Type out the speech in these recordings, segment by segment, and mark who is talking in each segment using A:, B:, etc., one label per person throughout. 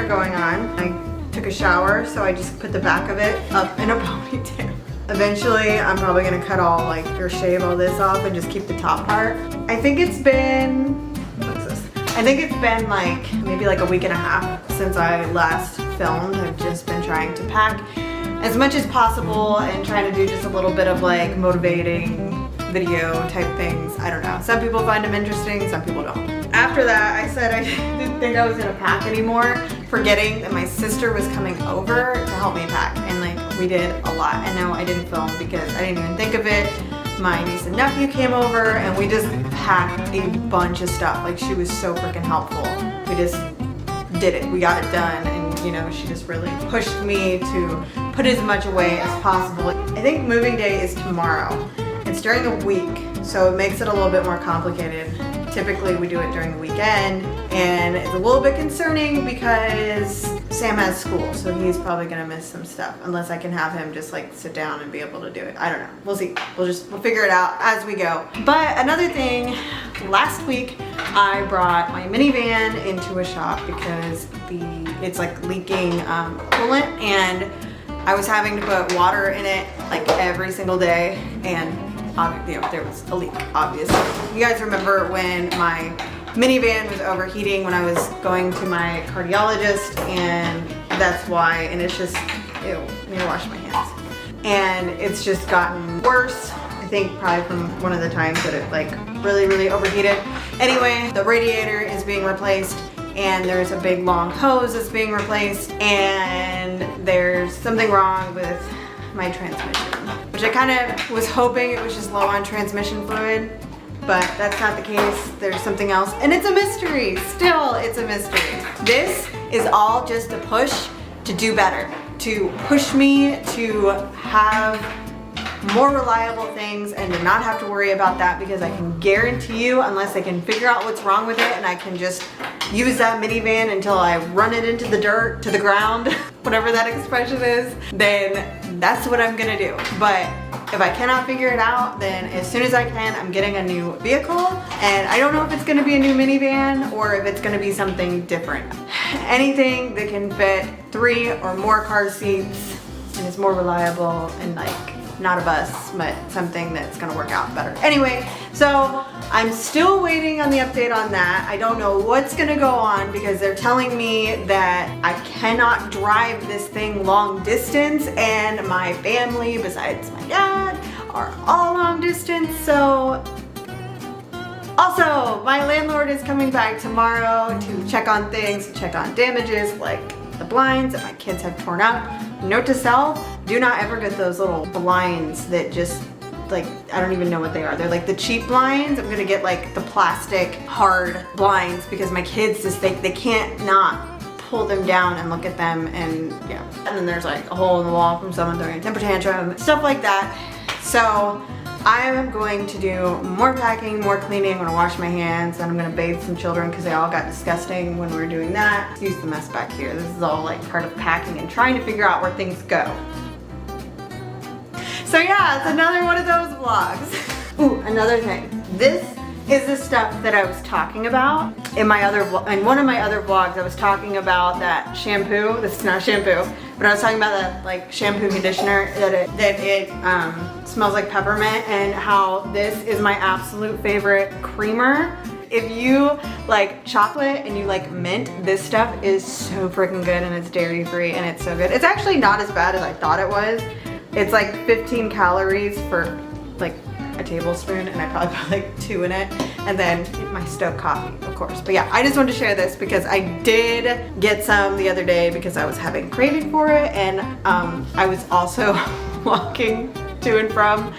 A: hair going on. I took a shower, so I just put the back of it up in a ponytail. Eventually, I'm probably gonna cut all like, or shave all this off and just keep the top part. I think it's been, what's this? I think it's been like, maybe like a week and a half since I last filmed. I've just been trying to pack as much as possible and trying to do just a little bit of like motivating video type things. I don't know. Some people find them interesting, some people don't. After that, I said I didn't think I was gonna pack anymore, forgetting that my sister was coming over to help me pack. And like, we did a lot. And no, I didn't film because I didn't even think of it. My niece and nephew came over and we just packed a bunch of stuff. Like, she was so freaking helpful. We just did it. We got it done. And you know, she just really pushed me to put as much away as possible. I think moving day is tomorrow. It's during the week, so it makes it a little bit more complicated. Typically we do it during the weekend, and it's a little bit concerning because Sam has school, so he's probably gonna miss some stuff unless I can have him just like sit down and be able to do it. I don't know. We'll see. We'll figure it out as we go. But another thing, last week I brought my minivan into a shop because it's like leaking coolant, and I was having to put water in it like every single day, and you know, there was a leak, obviously. You guys remember when my minivan was overheating when I was going to my cardiologist, and that's why, and it's just, ew, I need to wash my hands. And it's just gotten worse, I think probably from one of the times that it like really overheated. Anyway, the radiator is being replaced, and there's a big long hose that's being replaced, and there's something wrong with my transmission, which I kind of was hoping it was just low on transmission fluid, but that's not the case. There's something else, and it's a mystery. Still, it's a mystery. This is all just a push to do better, to push me to have more reliable things and to not have to worry about that, because I can guarantee you, unless I can figure out what's wrong with it and I can just use that minivan until I run it into the dirt, to the ground, whatever that expression is, then that's what I'm gonna do. But if I cannot figure it out, then as soon as I can, I'm getting a new vehicle, and I don't know if it's gonna be a new minivan or if it's gonna be something different. Anything that can fit 3 or more car seats and is more reliable and like not a bus, but something that's gonna work out better. Anyway, so I'm still waiting on the update on that. I don't know what's gonna go on because they're telling me that I cannot drive this thing long distance, and my family, besides my dad, are all long distance. So also, my landlord is coming back tomorrow to check on things, check on damages like the blinds that my kids have torn up. Note to self, do not ever get those little blinds that just like, I don't even know what they are. They're like the cheap blinds. I'm gonna get like the plastic hard blinds because my kids just, they can't not pull them down and look at them, and yeah. And then there's like a hole in the wall from someone throwing a temper tantrum, stuff like that. So I'm going to do more packing, more cleaning. I'm gonna wash my hands, and I'm gonna bathe some children because they all got disgusting when we were doing that. Excuse the mess back here. This is all like part of packing and trying to figure out where things go. So yeah, it's another one of those vlogs. Ooh, another thing. This is the stuff that I was talking about in one of my other vlogs. I was talking about that shampoo. This is not shampoo, but I was talking about that like shampoo conditioner that it smells like peppermint, and how this is my absolute favorite creamer. If you like chocolate and you like mint, this stuff is so freaking good, and it's dairy free, and it's so good. It's actually not as bad as I thought it was. It's like 15 calories for like a tablespoon, and I probably put like 2 in it, and then my Stok coffee, of course. But yeah, I just wanted to share this because I did get some the other day because I was having craving for it, and I was also walking to and from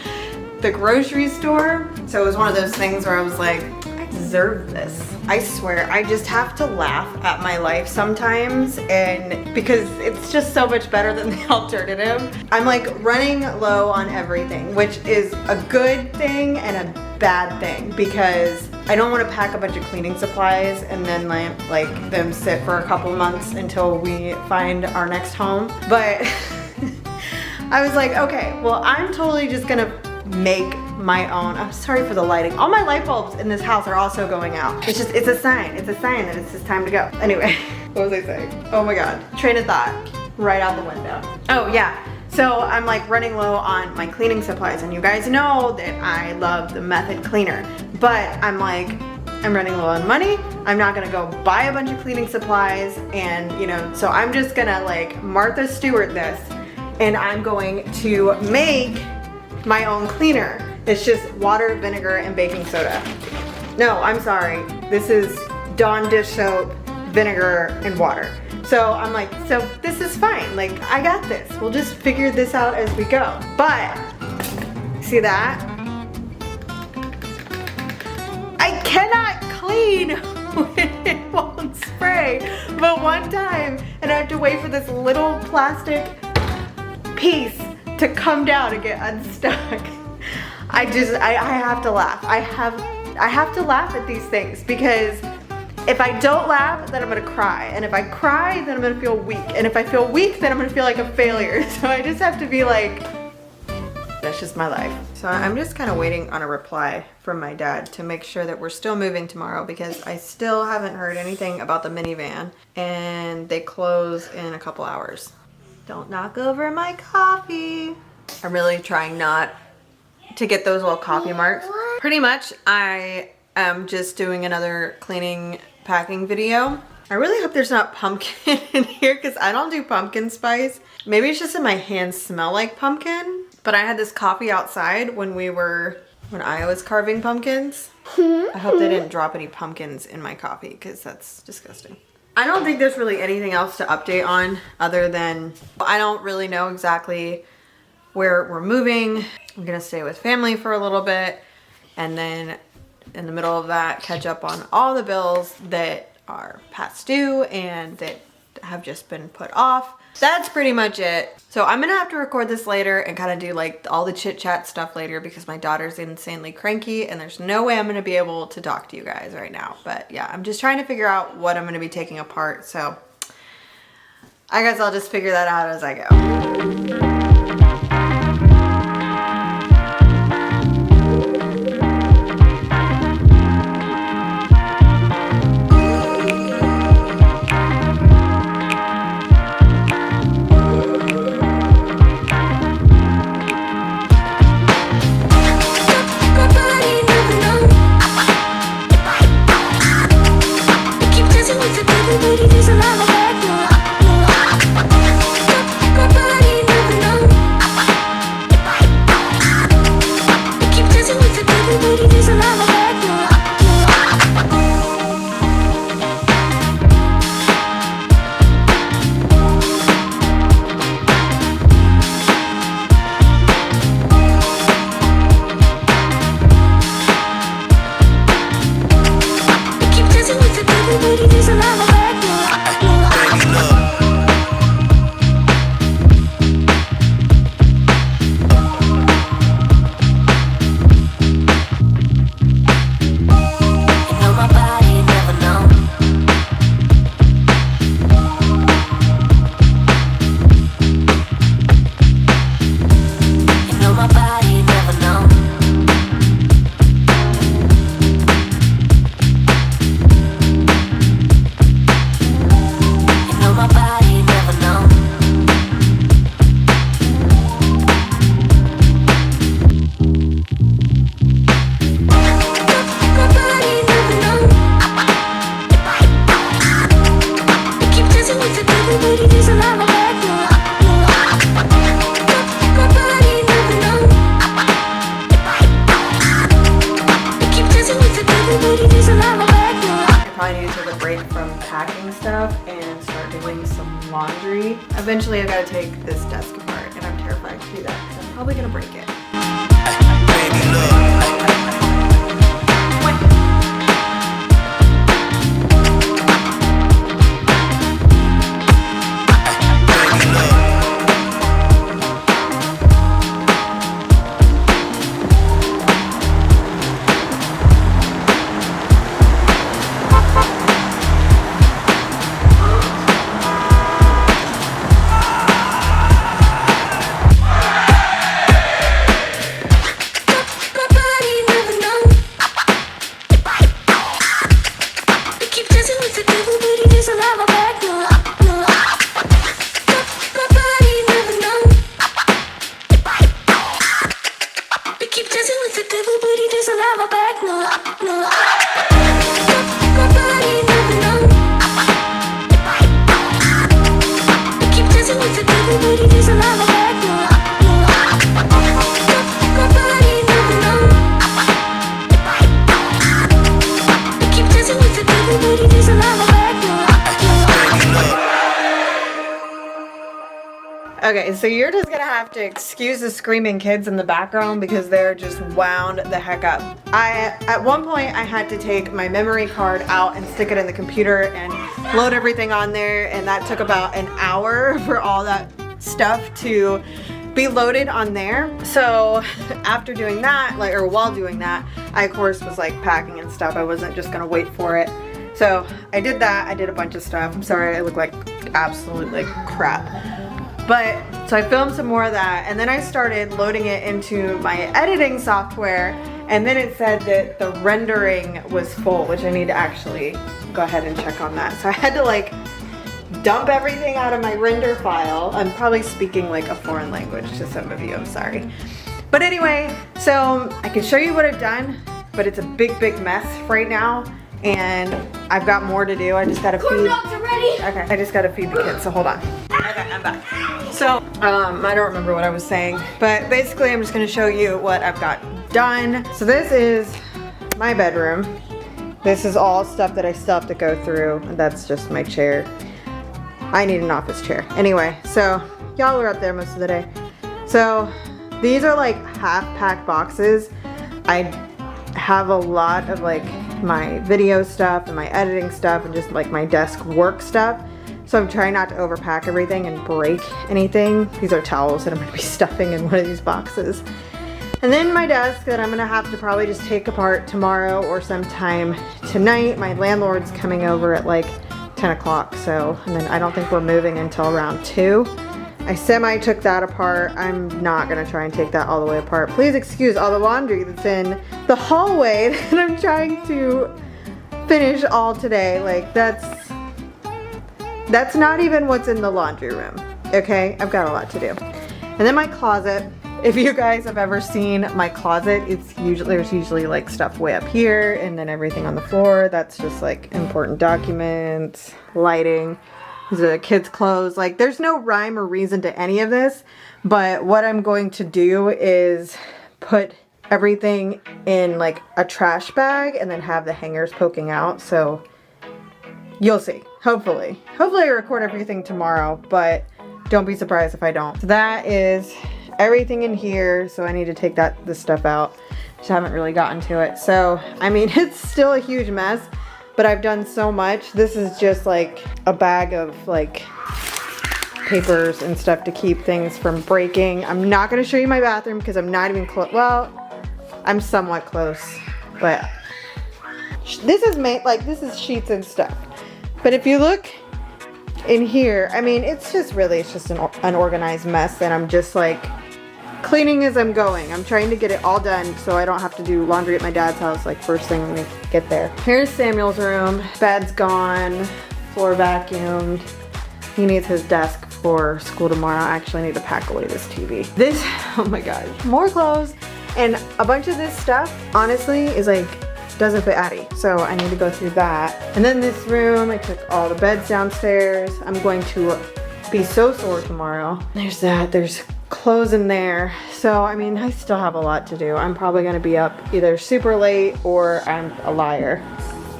A: the grocery store. So it was one of those things where I was like, I deserve this. I swear, I just have to laugh at my life sometimes, and because it's just so much better than the alternative. I'm like running low on everything, which is a good thing and a bad thing, because I don't want to pack a bunch of cleaning supplies and then like them sit for a couple months until we find our next home. But I was like, okay, well, I'm totally just gonna make my own. I'm sorry for the lighting. All my light bulbs in this house are also going out. It's a sign. It's a sign that it's just time to go. Anyway, what was I saying? Oh my God, train of thought, right out the window. Oh yeah, so I'm like running low on my cleaning supplies, and you guys know that I love the Method cleaner, but I'm like, I'm running low on money. I'm not gonna go buy a bunch of cleaning supplies, and you know, so I'm just gonna like Martha Stewart this, and I'm going to make my own cleaner. It's just water, vinegar, and baking soda. No, I'm sorry. This is Dawn dish soap, vinegar, and water. So I'm like, so this is fine. Like, I got this. We'll just figure this out as we go. But, see that? I cannot clean when it won't spray. But one time, and I have to wait for this little plastic piece to come down and get unstuck. I have to laugh. I have to laugh at these things, because if I don't laugh, then I'm gonna cry. And if I cry, then I'm gonna feel weak. And if I feel weak, then I'm gonna feel like a failure. So I just have to be like, that's just my life. So I'm just kind of waiting on a reply from my dad to make sure that we're still moving tomorrow, because I still haven't heard anything about the minivan, and they close in a couple hours. Don't knock over my coffee. I'm really trying not to get those little coffee marks. Pretty much, I am just doing another cleaning packing video. I really hope there's not pumpkin in here, because I don't do pumpkin spice. Maybe it's just that my hands smell like pumpkin. But I had this coffee outside when I was carving pumpkins. I hope they didn't drop any pumpkins in my coffee, because that's disgusting. I don't think there's really anything else to update on, other than I don't really know exactly where we're moving. I'm gonna stay with family for a little bit, and then in the middle of that, catch up on all the bills that are past due and that have just been put off. That's pretty much it. So I'm gonna have to record this later and kind of do like all the chit chat stuff later, because my daughter's insanely cranky and there's no way I'm gonna be able to talk to you guys right now. But yeah, I'm just trying to figure out what I'm gonna be taking apart. So I guess I'll just figure that out as I go. Eventually I've got to take this desk apart, and I'm terrified to do that because I'm probably going to break it. Okay, so you're just gonna have to excuse the screaming kids in the background because they're just wound the heck up. At one point, I had to take my memory card out and stick it in the computer and load everything on there, and that took about an hour for all that stuff to be loaded on there. So after doing that, or while doing that, I of course was like packing and stuff. I wasn't just gonna wait for it. So I did that. I did a bunch of stuff. I'm sorry I look like absolute crap. But so I filmed some more of that, and then I started loading it into my editing software, and then it said that the rendering was full, which I need to actually go ahead and check on that. So I had to dump everything out of my render file. I'm probably speaking a foreign language to some of you, I'm sorry. But anyway, so I can show you what I've done, but it's a big mess right now, and I've got more to do. I just gotta feed. Corn dogs are ready. Okay, I just gotta feed the kids, so hold on. Okay, I'm back. So, I don't remember what I was saying, but basically I'm just gonna show you what I've got done. So this is my bedroom. This is all stuff that I still have to go through. That's just my chair. I need an office chair. Anyway, so y'all were up there most of the day. So these are half-packed boxes. I have a lot of my video stuff and my editing stuff and just my desk work stuff. So I'm trying not to overpack everything and break anything. These are towels that I'm gonna be stuffing in one of these boxes. And then my desk that I'm gonna have to probably just take apart tomorrow or sometime tonight. My landlord's coming over at 10 o'clock, so, and then I don't think we're moving until around 2. I semi took that apart. I'm not gonna try and take that all the way apart. Please excuse all the laundry that's in the hallway that I'm trying to finish all today. That's not even what's in the laundry room, okay? I've got a lot to do. And then my closet. If you guys have ever seen my closet, there's usually stuff way up here and then everything on the floor. That's just important documents, lighting. These are the kids' clothes. There's no rhyme or reason to any of this, but what I'm going to do is put everything in a trash bag and then have the hangers poking out. So you'll see, hopefully. Hopefully I record everything tomorrow, but don't be surprised if I don't. So that is everything in here. So I need to take this stuff out. Just haven't really gotten to it. So, I mean, it's still a huge mess, but I've done so much. This is just a bag of papers and stuff to keep things from breaking. I'm not gonna show you my bathroom because I'm not even close. Well, I'm somewhat close, but this is this is sheets and stuff. But if you look in here, I mean, it's just an unorganized mess, and I'm just cleaning as I'm going. I'm trying to get it all done so I don't have to do laundry at my dad's house first thing when we get there. Here's Samuel's room. Bed's gone, floor vacuumed. He needs his desk for school tomorrow. I actually need to pack away this TV. This, oh my God, more clothes. And a bunch of this stuff, honestly, is doesn't fit Addie. So I need to go through that. And then this room, I took all the beds downstairs. I'm going to be so sore tomorrow. There's that, there's clothes in there. So, I mean, I still have a lot to do. I'm probably gonna be up either super late or I'm a liar,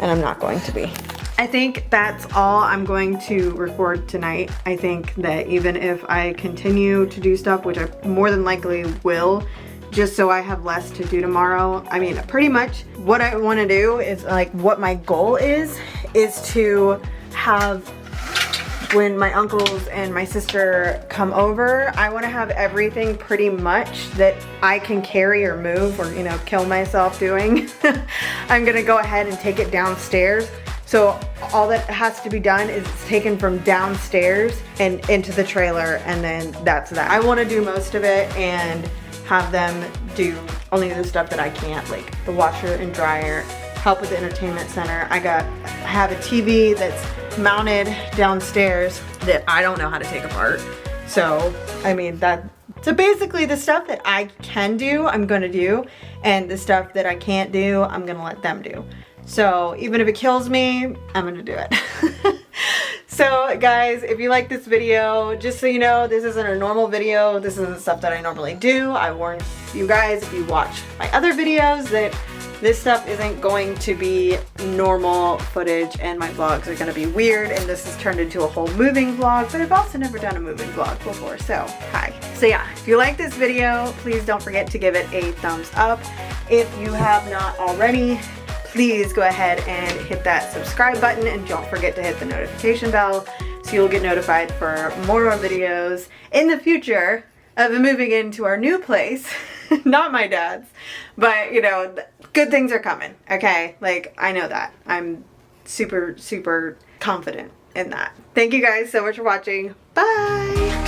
A: and I'm not going to be. I think that's all I'm going to record tonight. I think that even if I continue to do stuff, which I more than likely will, just so I have less to do tomorrow. I mean, pretty much what I want to do is what my goal is to have, when my uncles and my sister come over, I want to have everything pretty much that I can carry or move or, kill myself doing. I'm gonna go ahead and take it downstairs. So all that has to be done is it's taken from downstairs and into the trailer, and then that's that. I want to do most of it and have them do only the stuff that I can't, the washer and dryer, help with the entertainment center. I have a TV that's mounted downstairs that I don't know how to take apart. So, I mean, so basically the stuff that I can do, I'm gonna do, and the stuff that I can't do, I'm gonna let them do. So even if it kills me, I'm gonna do it. So guys, if you like this video, just so you know, this isn't a normal video. This isn't stuff that I normally do. I warn you guys, if you watch my other videos, that This stuff isn't going to be normal footage and my vlogs are gonna be weird, and this has turned into a whole moving vlog, but I've also never done a moving vlog before, so hi. So yeah, if you like this video, please don't forget to give it a thumbs up. If you have not already, please go ahead and hit that subscribe button, and don't forget to hit the notification bell so you'll get notified for more videos in the future of moving into our new place. Not my dad's, but you know, good things are coming, okay? Like, I know that. I'm super, super confident in that. Thank you guys so much for watching. Bye!